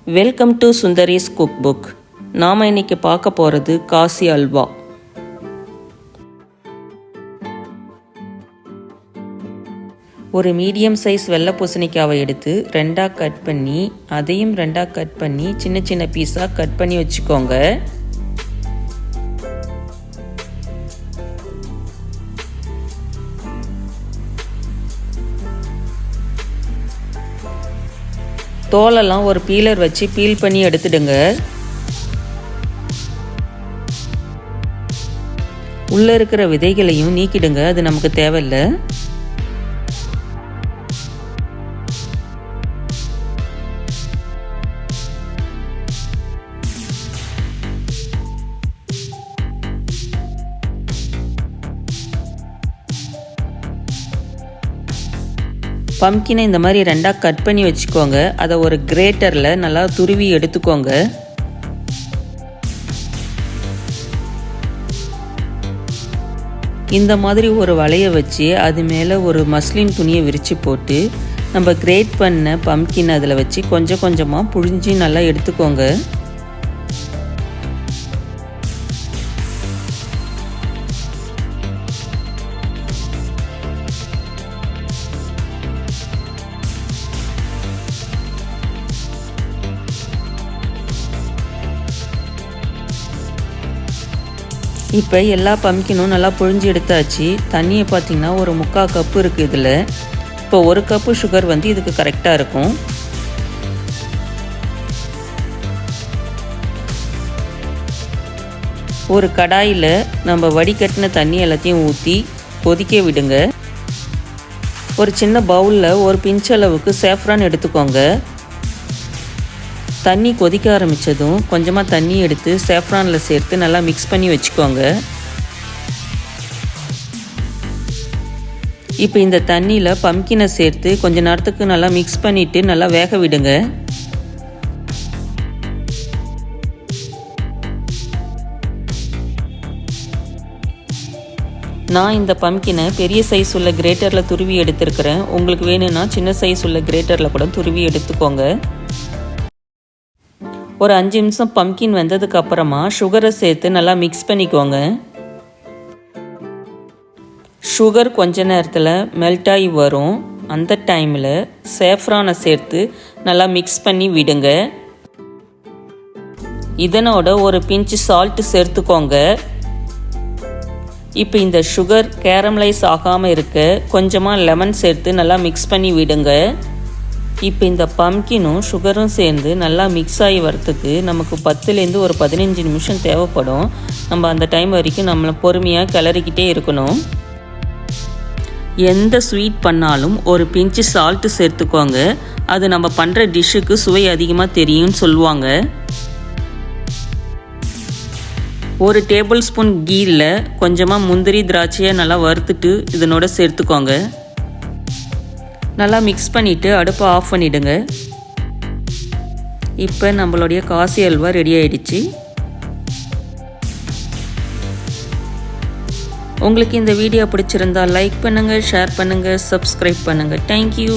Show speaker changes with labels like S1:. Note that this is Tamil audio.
S1: Welcome to Sundari's cook book. நாம் இன்னைக்கு பார்க்க போகிறது காசி அல்வா. ஒரு மீடியம் சைஸ் வெள்ளை பூசணிக்காவை எடுத்து ரெண்டாக கட் பண்ணி அதையும் ரெண்டாக கட் பண்ணி சின்ன சின்ன பீஸாக கட் பண்ணி வச்சுக்கோங்க. தோலெல்லாம் ஒரு பீலர் வச்சு பீல் பண்ணி எடுத்துடுங்க. உள்ளே இருக்கிற விதைகளையும் நீக்கிடுங்க, அது நமக்கு தேவையில்லை. பம்கினை இந்த மாதிரி ரெண்டாக கட் பண்ணி வச்சுக்கோங்க. அதை ஒரு கிரேட்டரில் நல்லா துருவி எடுத்துக்கோங்க. இந்த மாதிரி ஒரு வலையை வச்சு அது மேலே ஒரு மஸ்லின் துணியை விரித்து போட்டு நம்ம கிரேட் பண்ண பம்கின் அதில் வச்சு கொஞ்சம் கொஞ்சமாக புழிஞ்சி நல்லா எடுத்துக்கோங்க. இப்போ எல்லா பம்கினும் நல்லா புழிஞ்சு எடுத்தாச்சு. தண்ணியை பார்த்திங்கன்னா ஒரு 3/4 கப்பு இருக்குது இதில். இப்போ 1 கப்பு சுகர் இதுக்கு கரெக்டாக இருக்கும். ஒரு கடாயில் நம்ம வடிகட்டின தண்ணி எல்லாத்தையும் ஊற்றி கொதிக்க விடுங்க. ஒரு சின்ன பவுலில் ஒரு பிஞ்ச் அளவுக்கு சேஃப்ரான் எடுத்துக்கோங்க. தண்ணி கொதிக்க ஆரம்பித்ததும் கொஞ்சமாக தண்ணி எடுத்து சேஃப்ரானில் சேர்த்து நல்லா மிக்ஸ் பண்ணி வச்சுக்கோங்க. இப்போ இந்த தண்ணியில் பம்கினை சேர்த்து கொஞ்ச நேரத்துக்கு நல்லா மிக்ஸ் பண்ணிவிட்டு நல்லா வேக விடுங்க. நான் இந்த பம்கினை பெரிய சைஸ் உள்ள கிரேட்டரில் துருவி எடுத்துருக்கிறேன். உங்களுக்கு வேணும்னா சின்ன சைஸ் உள்ள கிரேட்டரில் கூட துருவி எடுத்துக்கோங்க. ஒரு 5 நிமிஷம் பம்கின் வெந்ததுக்கு அப்புறமா சுகரை சேர்த்து நல்லா மிக்ஸ் பண்ணிக்கோங்க. சுகர் கொஞ்ச நேரத்தில் மெல்ட் ஆகி வரும். அந்த டைமில் சேஃப்ரானை சேர்த்து நல்லா மிக்ஸ் பண்ணி விடுங்க. இதனோட ஒரு பிஞ்ச் சால்ட்டு சேர்த்துக்கோங்க. இப்போ இந்த சுகர் கேரமலைஸ் ஆகாமல் இருக்க கொஞ்சமாக லெமன் சேர்த்து நல்லா மிக்ஸ் பண்ணி விடுங்க. இப்போ இந்த பம்கினும் சுகரும் சேர்ந்து நல்லா மிக்ஸ் ஆகி வரத்துக்கு நமக்கு 10லேருந்து ஒரு 15 நிமிஷம் தேவைப்படும். நம்ம அந்த டைம் வரைக்கும் நம்மளை பொறுமையாக கிளறிக்கிட்டே இருக்கணும். எந்த ஸ்வீட் பண்ணாலும் ஒரு பிஞ்சு சால்ட்டு சேர்த்துக்கோங்க. அது நம்ம பண்ணுற டிஷ்ஷுக்கு சுவை அதிகமாக தெரியும்னு சொல்லுவாங்க. 1 டேபிள் ஸ்பூன் கீயில் கொஞ்சமாக முந்திரி திராட்சையை நல்லா வறுத்துட்டு இதனோட சேர்த்துக்கோங்க. நல்லா மிக்ஸ் பண்ணிவிட்டு அடுப்பை ஆஃப் பண்ணிவிடுங்க. இப்போ நம்மளுடைய காசி அல்வா ரெடி ஆகிடுச்சு. உங்களுக்கு இந்த வீடியோ பிடிச்சிருந்தா லைக் பண்ணுங்கள், ஷேர் பண்ணுங்கள், சப்ஸ்கிரைப் பண்ணுங்கள். தேங்க்யூ.